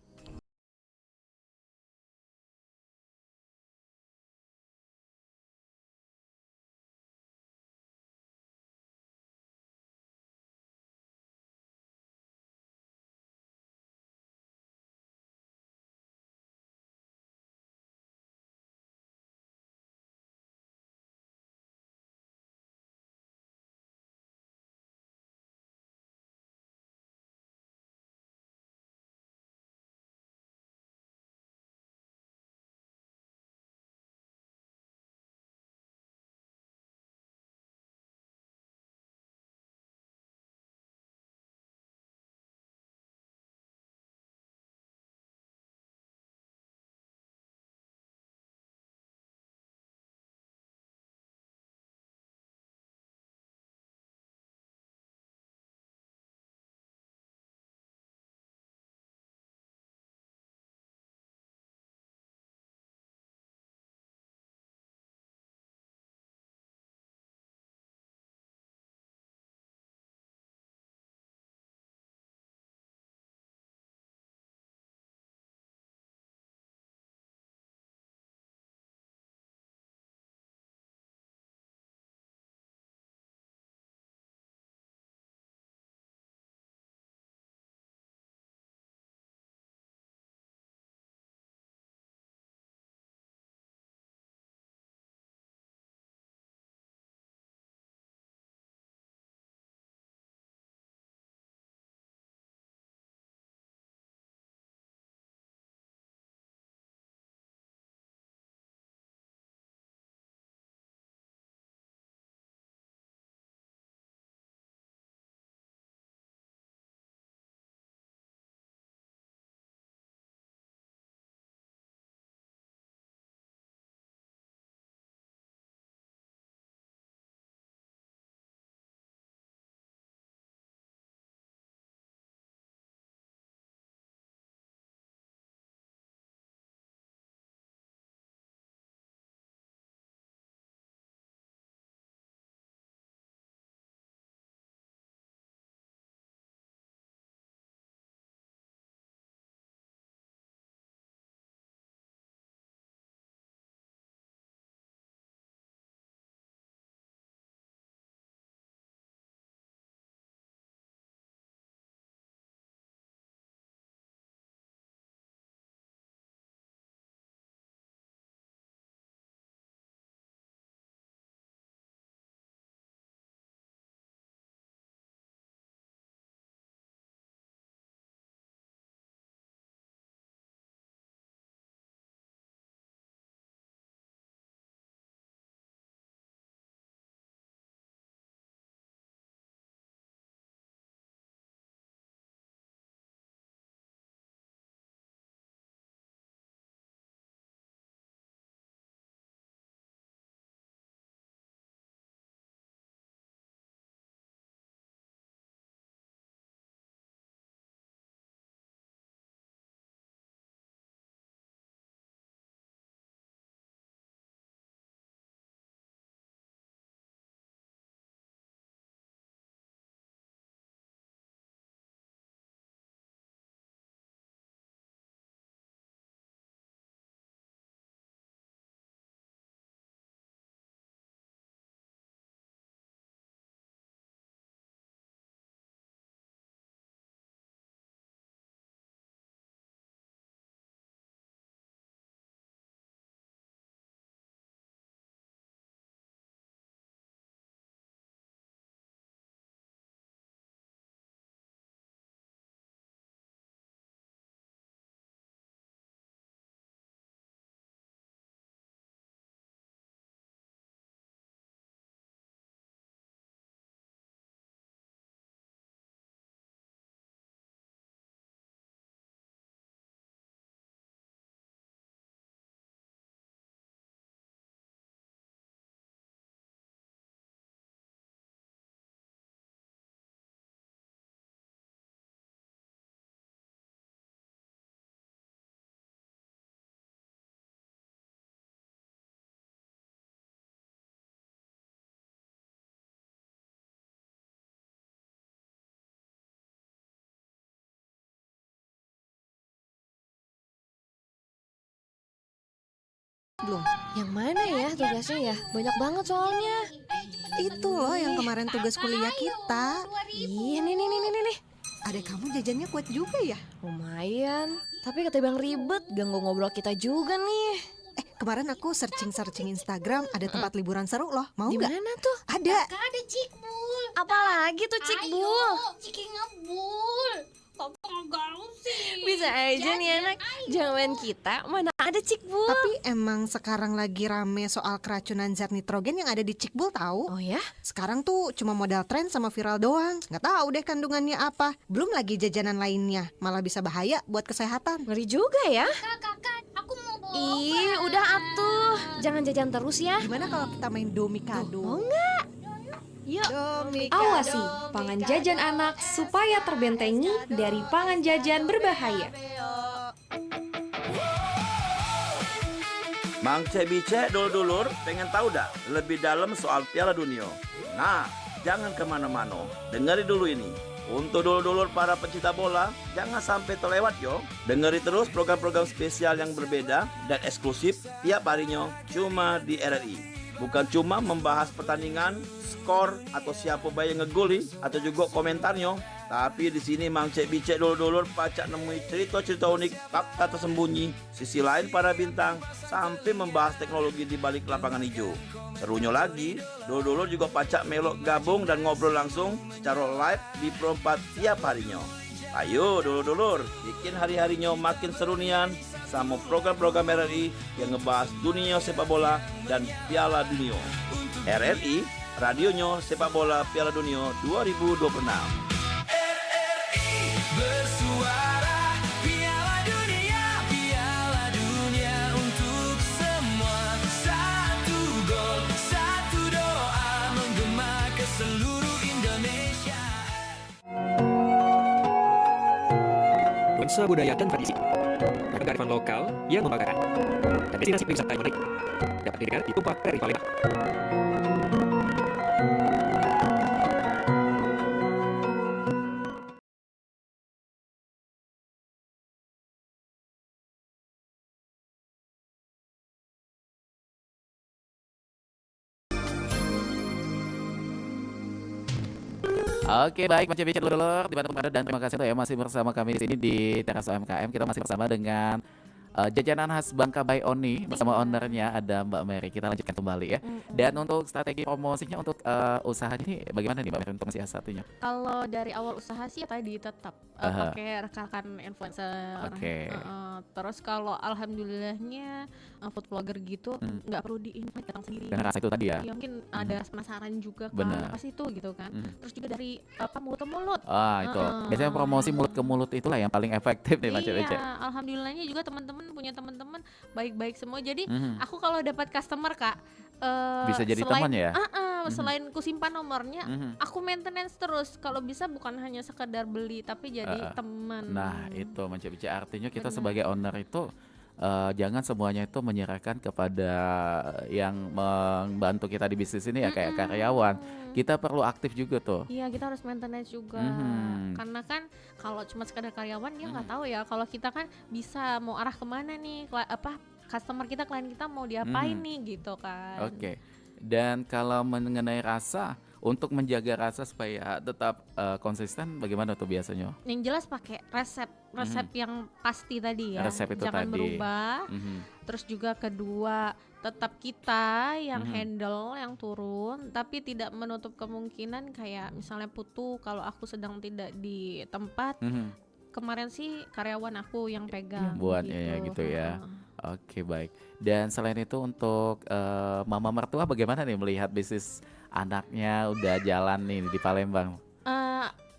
belum? Yang mana ya tugasnya ya? Banyak banget soalnya. Itu loh yang kemarin tugas kuliah kita. Ih, nih. Adek kamu jajannya kuat juga ya? Lumayan. Tapi ketimbang ribet, ganggu ngobrol kita juga nih. Kemarin aku searching Instagram, ada tempat liburan seru loh. Mau Di nggak? mana tuh? Ada. Ada Cikbul. Apalagi tuh Cikbul? Ciki ngebul. Papa galau sih. Bisa aja nih anak. Jangan kita, mana ada Cikbul. Tapi emang sekarang lagi rame soal keracunan zat nitrogen yang ada di Cikbul tahu? Oh ya? Sekarang tuh cuma modal tren sama viral doang. Nggak tahu deh kandungannya apa. Belum lagi jajanan lainnya, malah bisa bahaya buat kesehatan. Ngeri juga ya. Kakak, aku mau bawa. Ih, udah atuh. Jangan jajan terus ya. Gimana kalau kita main domikado? Mau nggak? Yuk. Domikado. Awasi pangan jajan anak supaya terbentengi dari pangan jajan berbahaya. Mang Cek Bicek dulur-dulur pengen tahu dah lebih dalam soal Piala Dunia? Nah, jangan kemana-mana, dengeri dulu ini. Untuk dulur-dulur para pecinta bola, jangan sampai terlewat yo. Dengeri terus program-program spesial yang berbeda dan eksklusif tiap harinya cuma di RRI. Bukan cuma membahas pertandingan, skor atau siapa bayi ngegoli atau juga komentarnya, tapi di sini Mang Cek Bicek dulur-dulur pacak nemui cerita-cerita unik, fakta tersembunyi, sisi lain para bintang, sampai membahas teknologi di balik lapangan hijau. Serunya lagi, dulur-dulur juga pacak melok gabung dan ngobrol langsung secara live di Pro4 tiap harinya. Ayo dulur-dulur, bikin hari-harinya makin seru nian sama program-program RRI yang ngebahas dunia sepak bola dan Piala Dunia. RRI, radionya sepak bola Piala Dunia 2026. Bersuara Piala Dunia untuk semua. Satu gol, satu doa menggema ke seluruh Indonesia. Nuansa budaya dan tradisi, kearifan lokal yang membanggakan, dan destinasi wisata yang menarik dapat dilihat di Tumpah Peri Palembang. Oke, baik Mas Cebi dulur dibantu pada dan terima kasih tuh ya masih bersama kami di sini di Teras UMKM. Kita masih bersama dengan jajanan khas Bangka by Oni bersama ownernya ada Mbak Mary. Kita lanjutkan kembali ya. Dan untuk strategi promosinya untuk usaha ini bagaimana nih Mbak Mary untuk mensiasatinya? Kalau dari awal usaha sih tadi tetap pakai rekan influencer. Oke. Terus kalau alhamdulillahnya food vlogger gitu nggak perlu di-invite datang sendiri. Dengan rasa itu tadi ya. Ya mungkin ada penasaran juga kan Benar. apa sih itu gitu kan. Terus juga dari mulut ke mulut. Itu. Biasanya promosi mulut ke mulut itulah yang paling efektif nih Mas Cebi. Iya, alhamdulillahnya juga teman-teman punya teman-teman baik-baik semua. Jadi aku kalau dapat customer Kak, Bisa jadi selain, teman ya? selain ku simpan nomornya, aku maintenance terus. Kalau bisa bukan hanya sekedar beli, tapi jadi teman. Nah itu Mas Cebi, artinya kita Benar. sebagai owner itu jangan semuanya itu menyerahkan kepada yang membantu kita di bisnis ini ya kayak karyawan. Kita perlu aktif juga tuh. Iya, kita harus maintenance juga. Karena kan kalau cuma sekedar karyawan dia nggak tahu ya. Kalau kita kan bisa mau arah kemana nih, customer kita, klien kita mau diapain nih gitu kan. Oke. Dan kalau mengenai rasa, untuk menjaga rasa supaya tetap konsisten, bagaimana tuh biasanya? Yang jelas pakai resep yang pasti tadi ya. Resep itu Jangan tadi. berubah. Terus juga kedua, tetap kita yang handle, yang turun, tapi tidak menutup kemungkinan kayak misalnya putu kalau aku sedang tidak di tempat. Kemarin sih karyawan aku yang pegang Buat ya gitu ya. Oke, baik. Dan selain itu untuk mama mertua bagaimana nih melihat bisnis anaknya udah jalan nih di Palembang?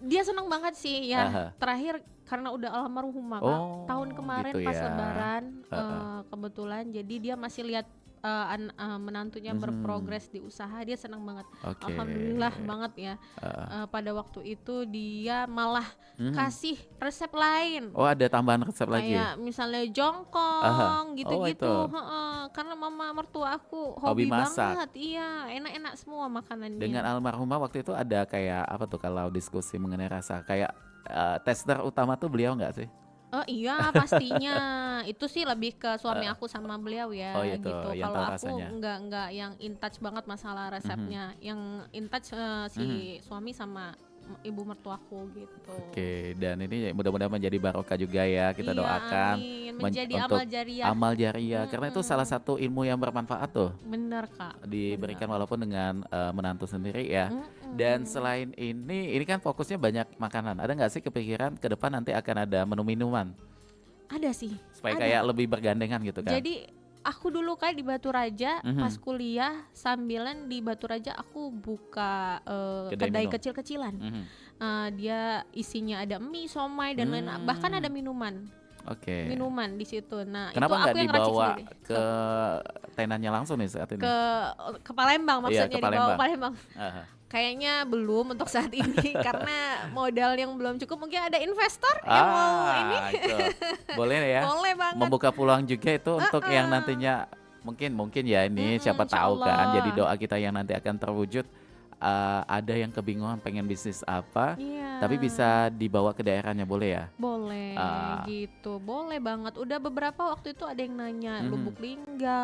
Dia senang banget sih ya. Aha. Terakhir karena udah almarhumah Kak, Oh, tahun kemarin gitu pas ya. lebaran kebetulan jadi dia masih lihat menantunya berprogres di usaha, dia senang banget. Oke. Alhamdulillah banget ya. Pada waktu itu dia malah kasih resep lain. Oh, ada tambahan resep lagi? Kayak misalnya jongkong Aha. gitu-gitu. Oh, itu. Karena mama mertua aku Hobi hobi masak. banget. Iya, enak-enak semua makanannya. Dengan almarhumah waktu itu ada kayak apa tuh kalau diskusi mengenai rasa kayak tester utama tuh beliau nggak sih? Iya pastinya. Itu sih lebih ke suami Heeh. aku sama beliau ya Oh itu gitu. yang Kalau tahu aku rasanya. nggak yang in touch banget masalah Mhm, resepnya. Yang in touch si mhm. suami sama ibu mertuaku gitu. Oke, dan ini mudah-mudahan menjadi barokah juga ya. Kita Iya doakan amin. Menjadi untuk amal jariah. amal jariah karena itu salah Mm-mm. satu ilmu yang bermanfaat tuh Bener Kak, diberikan bener. walaupun dengan menantu sendiri ya. Dan Mm-mm. selain ini kan fokusnya banyak makanan. Ada nggak sih kepikiran ke depan nanti akan ada menu minuman Ada sih, supaya ada. kayak lebih bergandengan gitu kan? Jadi aku dulu kayak di Batu Raja pas Mhm, kuliah sambilan di Batu Raja aku buka kedai kedai minum. kecil-kecilan. Mhm. Dia isinya ada mie, somai dan lain bahkan ada Hmm, minuman. oke. Minuman di situ. Nah, itu Kenapa aku nggak yang racik dibawa sendiri. ke tenannya langsung nih saat ini? Ke ke Palembang Iya ke maksudnya dibawa ke Palembang. Palembang. Aha. Kayaknya belum untuk saat ini karena modal yang belum cukup. Mungkin ada investor yang mau ini. Itu boleh ya Boleh banget. membuka peluang juga itu untuk yang Heeh. nantinya mungkin ya ini siapa Insya tahu kan jadi Allah. doa kita yang nanti akan terwujud. Ada yang kebingungan pengen bisnis apa Iya. tapi bisa dibawa ke daerahnya boleh ya. Boleh Ah, gitu, boleh banget. Udah beberapa waktu itu ada yang nanya mhm. Lubuk Linggau.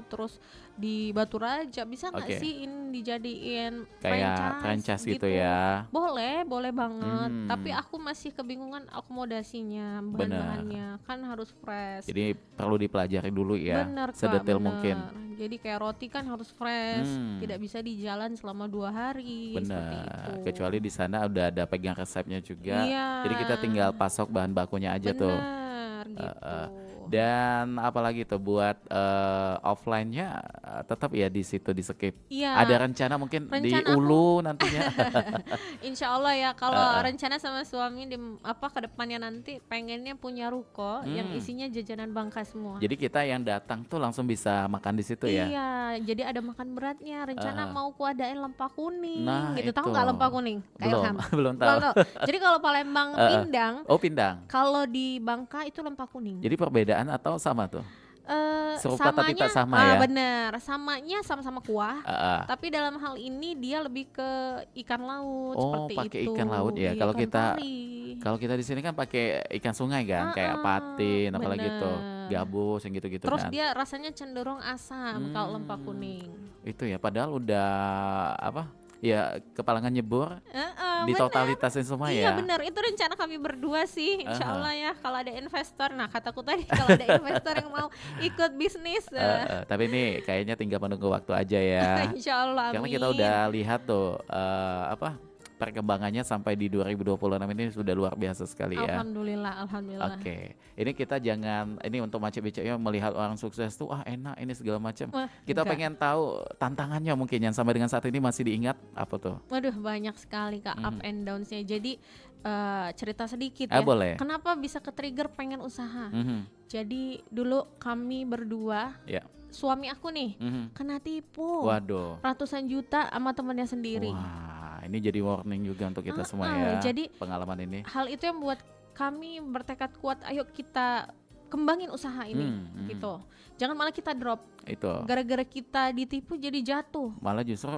Terus di Batu Raja bisa nggak Oke, sih ini dijadiin kayak franchise franchise gitu gitu? ya. Boleh, boleh banget. Tapi Hmm, aku masih kebingungan akomodasinya, benar. bahan-bahannya kan harus fresh. Jadi perlu dipelajari dulu ya, Bener Kak, sedetail mungkin. bener. Jadi kayak roti kan harus fresh, tidak Hmm, bisa di jalan selama 2 hari seperti benar. itu. Kecuali di sana udah ada pegang resepnya juga. Iya, Jadi kita tinggal pasok bahan bakunya aja tuh. bener gitu. Heeh. Dan apalagi tuh buat offline-nya tetap ya di situ di Skip. Iya, Ada rencana mungkin di rencana aku Ulu nantinya. insya Allah ya kalau Heeh. rencana sama suami di ke depannya nanti pengennya punya ruko yang Hmm. isinya jajanan Bangka semua. Jadi kita yang datang tuh langsung bisa makan di situ ya. Iya, jadi ada makan beratnya. Rencana Heeh. mau kuadain lempak kuning Nah gitu. Tahu itu nggak lempak kuning? Kak belum Ilham. belum Belum tahu. tahu. Jadi kalau Palembang Heeh. Pindang, Oh Pindang. kalau di Bangka itu lempak kuning. Jadi perbedaan atau sama tuh? Serupa tapi tak Samanya, sama ya. bener, samanya sama-sama kuah. Heeh. Tapi dalam hal ini dia lebih ke ikan laut Oh seperti pakai itu. ikan laut ya. Iya, ikan pari. Kalau kita di sini kan pakai ikan sungai kan, kayak patin apalagi tuh, Bener. gabus yang gitu-gitu Terus kan. dia rasanya cenderung asam kalau lempak Hmm, kuning. itu ya padahal udah apa? Ya kepalangan nyebur Heeh, di bener. totalitasin semua Iya ya. benar, itu rencana kami berdua sih, insya Aha. Allah ya kalau ada investor. Nah kataku tadi kalau ada investor yang mau ikut bisnis, Tapi ini kayaknya tinggal menunggu waktu aja ya. insya Allah Karena kita amin. udah lihat tuh apa perkembangannya sampai di 2026 ini sudah luar biasa sekali ya. Alhamdulillah, alhamdulillah. Oke, ini kita jangan ini untuk macet-macetnya melihat orang sukses tuh wah enak ini segala macam. Wah, Kita enggak. pengen tahu tantangannya mungkin yang sampai dengan saat ini masih diingat apa tuh? Waduh banyak sekali Kak up Mhm. and downs-nya. Jadi cerita sedikit ya. Boleh. Kenapa bisa ke-trigger pengen usaha? Mhm, Jadi dulu kami berdua, ya. suami aku nih Mhm. kena tipu Waduh. ratusan juta sama temannya sendiri. Wah, ini jadi warning juga untuk kita semua ya. Jadi Pengalaman ini. hal itu yang membuat kami bertekad kuat, ayo kita kembangin usaha ini gitu. Jangan malah kita drop. Itu. Gara-gara kita ditipu jadi jatuh. Malah justru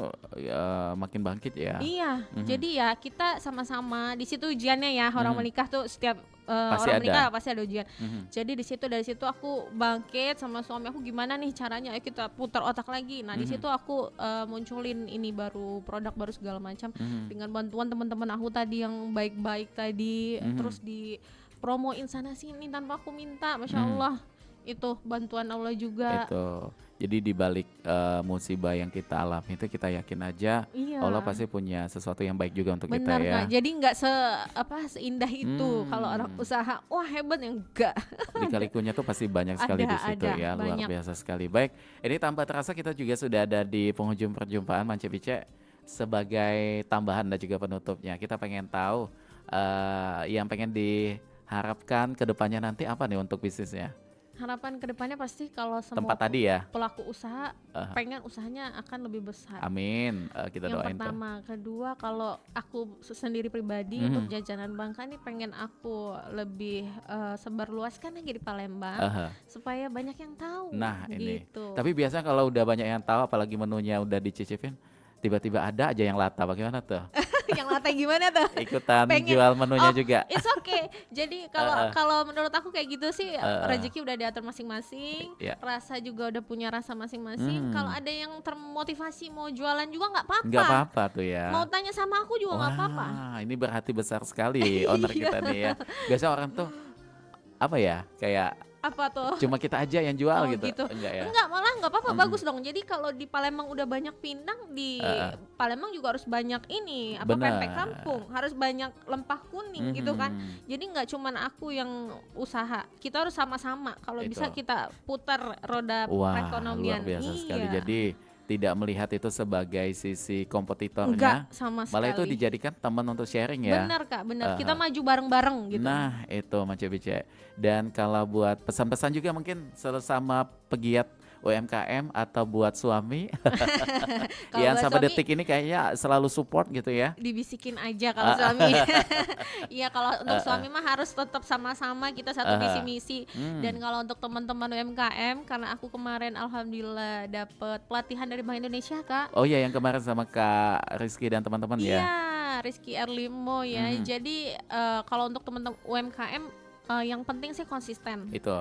makin bangkit ya. Iya, Mhm. jadi ya kita sama-sama di situ ujiannya ya. Orang Mhm. menikah tuh setiap Pasti orang ada. menikah pasti ada ujian. Mhm. Jadi dari situ aku bangkit sama suami aku, gimana nih caranya? Ayo kita putar otak lagi. Nah, di Mhm. situ aku munculin ini baru produk baru segala macam Mhm. dengan bantuan teman-teman aku tadi yang baik-baik tadi, Mhm. terus di promoin sana sini tanpa aku minta, masya Mhm. Allah. Itu bantuan Allah juga. Itu. Jadi di balik musibah yang kita alami itu kita yakin aja Iya. Allah pasti punya sesuatu yang baik juga untuk kita Benar ya. Kak. Jadi nggak seindah itu kalau orang Hmm. usaha wah hebat, yang enggak. Lika-likunya tuh pasti banyak sekali di situ ada, ya, luar banyak. biasa sekali. Baik, ini tanpa terasa kita juga sudah ada di penghujung perjumpaan Mance Bice. Sebagai tambahan dan juga penutupnya, kita pengen tahu yang pengen diharapkan ke depannya nanti apa nih untuk bisnisnya? Harapan kedepannya pasti kalau semua Tempat tadi ya. pelaku usaha Aha. pengen usahanya akan lebih besar. Amin. Kita Yang doain tuh. pertama, kedua kalau aku sendiri pribadi Mhm. untuk jajanan Bangka ini pengen aku lebih sebarluaskan lagi di Palembang Aha. supaya banyak yang tahu. Nah, ini. gitu. Tapi biasanya kalau udah banyak yang tahu, apalagi menunya udah dicicipin, tiba-tiba ada aja yang lata. Bagaimana tuh? Yang latih gimana tuh? Ikutan Pengen- jual menunya Oh, juga. It's okay. Jadi kalau menurut aku kayak gitu sih rezeki udah diatur masing-masing, Iya. rasa juga udah punya rasa masing-masing. Kalau ada yang termotivasi mau jualan juga nggak apa-apa. Nggak apa-apa tuh ya. Mau tanya sama aku juga nggak apa-apa. Wah, ini berarti besar sekali owner kita nih ya. Biasa orang tuh apa ya? Kayak Apa tuh? cuma kita aja yang jual Oh, gitu. gitu. Enggak ya? Enggak, malah nggak apa-apa, bagus dong. Jadi kalau di Palembang udah banyak pindang, di Palembang juga harus banyak ini apa Benar. pempek kampung, harus banyak lempah kuning gitu kan. Mhm. Jadi nggak cuman aku yang usaha, kita harus sama-sama. Kalau Itu. bisa kita putar roda Wah, perekonomian. luar biasa sekali. Iya. Jadi tidak melihat itu sebagai sisi kompetitornya, Enggak sama sekali. malah itu dijadikan teman untuk sharing ya. Benar Kak, benar. Kita maju bareng-bareng gitu. Nah, itu Mance Bice. Dan kalau buat pesan-pesan juga mungkin sesama pegiat UMKM atau buat suami Kalau yang buat sampai suami, detik ini kayaknya selalu support gitu ya. dibisikin aja kalau suami. Iya, kalau untuk suami mah harus tetap sama-sama, kita satu visi misi. Dan kalau untuk teman-teman UMKM, karena aku kemarin alhamdulillah dapat pelatihan dari Bank Indonesia Kak. Oh iya, yang kemarin sama Kak Rizky dan teman-teman ya. Iya, Rizky Erlimo ya. Jadi kalau untuk teman-teman UMKM yang penting sih konsisten. Itu.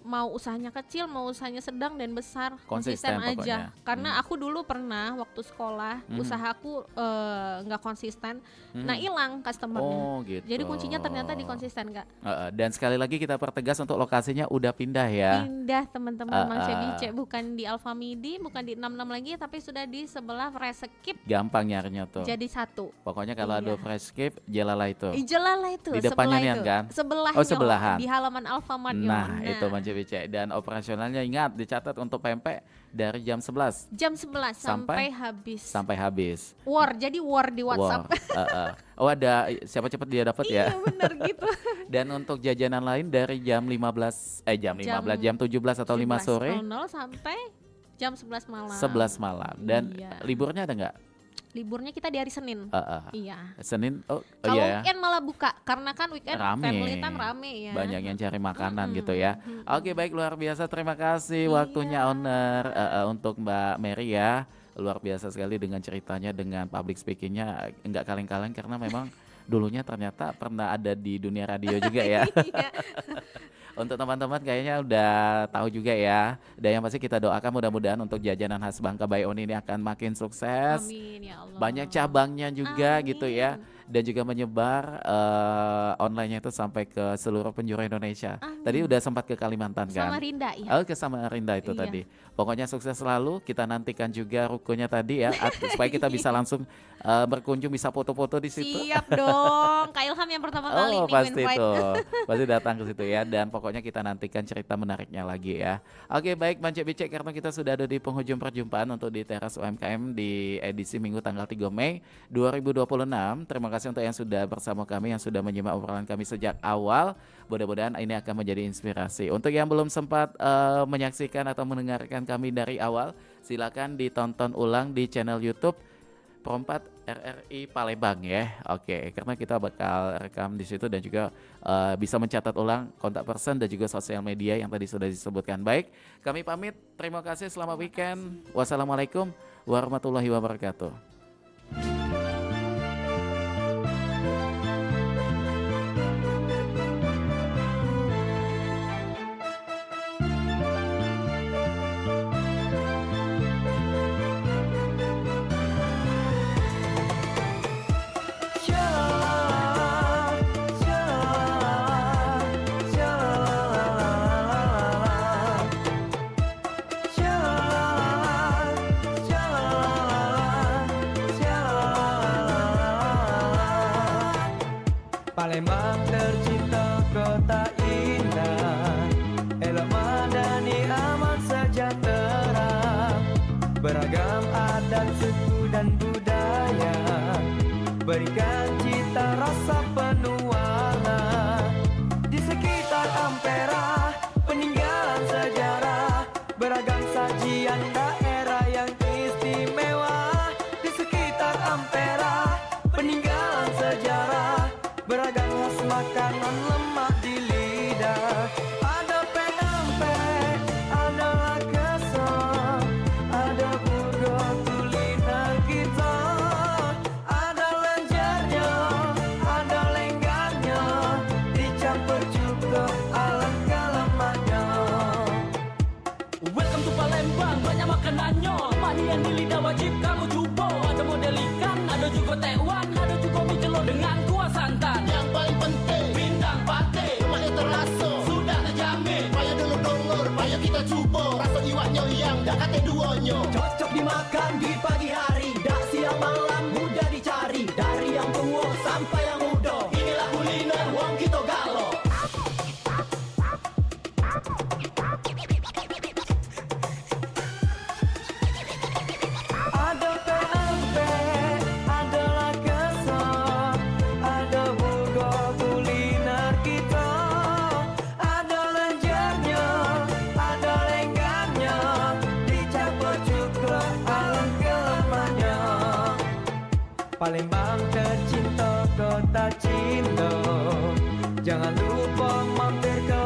Mau usahanya kecil, mau usahanya sedang dan besar, Konsisten konsisten aja. pokoknya. Karena aku dulu pernah waktu sekolah usahaku nggak konsisten, nah hilang customernya. Oh gitu. Jadi kuncinya ternyata di konsisten Kak. Dan sekali lagi kita pertegas untuk lokasinya udah pindah ya. Pindah teman-teman Mang Cebice, bukan di Alfamidi, bukan di 66 lagi, tapi sudah di sebelah Freskip Gampang nyarinya tuh. jadi satu. Pokoknya kalau ada Iya. fresh skip, jalalah itu. Ijelalah itu, Di depannya sebelah nih itu. kan? Sebelahnya, Oh, sebelahan. di halaman Alfamart. Nah, itu Mance Bice. Dan operasionalnya ingat dicatat untuk pempek dari jam 11 Jam 11 sampai habis. sampai habis. War, jadi war di WhatsApp. Wah, oh ada siapa cepat dia dapat ya. Iya bener gitu. Dan untuk jajanan lain dari jam 17 atau 5 sore 17.00 sampai jam 11 malam. 11 malam. Dan Iya. liburnya ada nggak? Liburnya kita di hari Senin. Iya. Senin. Oh Kalau iya ya. weekend malah buka, karena kan weekend Rame. family time rame ya. Banyak yang cari makanan gitu ya. Oke, baik, luar biasa. Terima kasih waktunya owner untuk Mbak Mary ya. Luar biasa sekali dengan ceritanya, dengan public speakingnya nggak kaleng-kaleng karena memang dulunya ternyata pernah ada di dunia radio juga ya. Iya. Untuk teman-teman kayaknya udah tahu juga ya. Dan yang pasti kita doakan mudah-mudahan untuk jajanan khas Bangka by Oni ini akan makin sukses. Amin ya Allah. Banyak cabangnya juga Amin. gitu ya. Dan juga menyebar online-nya itu sampai ke seluruh penjuru Indonesia. Amin. Tadi udah sempat ke Kalimantan kan? Samarinda ya. Oh, ke Samarinda itu Iya. tadi. Pokoknya sukses selalu. Kita nantikan juga rukonya tadi ya, supaya kita bisa langsung berkunjung, bisa foto-foto di situ. Siap dong. Kak Ilham yang pertama kali Oh nih pasti invite. itu, pasti datang ke situ ya. Dan pokoknya kita nantikan cerita menariknya lagi ya. Oke, baik Mance Bice, karena kita sudah ada di penghujung perjumpaan untuk di Teras UMKM di edisi Minggu tanggal 3 Mei 2026. Terima kasih untuk yang sudah bersama kami, yang sudah menyimak obrolan kami sejak awal. Mudah-mudahan ini akan menjadi inspirasi. Untuk yang belum sempat menyaksikan atau mendengarkan kami dari awal, silakan ditonton ulang di channel YouTube Perempat RRI Palembang ya. Oke, karena kita bakal rekam di situ dan juga bisa mencatat ulang kontak person dan juga sosial media yang tadi sudah disebutkan. Baik, kami pamit. Terima kasih, selamat weekend. Wassalamualaikum warahmatullahi wabarakatuh. Palembang tercipta kota indah, elok madani aman sejahtera, beragam adat suku dan budaya, berikan cita rasa penuh warna. Di sekitar Ampera peninggalan Petekwan ada juga mie celor dengan kuah santan. Yang paling penting pindang pate, lemaknya terasa sudah terjamin. Payah dulur-dulur, payah kita cuba rasa iwaknya yang dah kate duonyo. Cocok dimakan di pagi hari, dak siang malam mudah dicari. Dari yang tua sampai yang muda, inilah kuliner wong kita galo. Ada PMP, ada lakesor, ada bugo kuliner kita. Ada lenjernya, ada lenggannya, dicampur cukro alangkah lemahnya. Palembang tercinta kota Cindo, jangan lupa mampir ke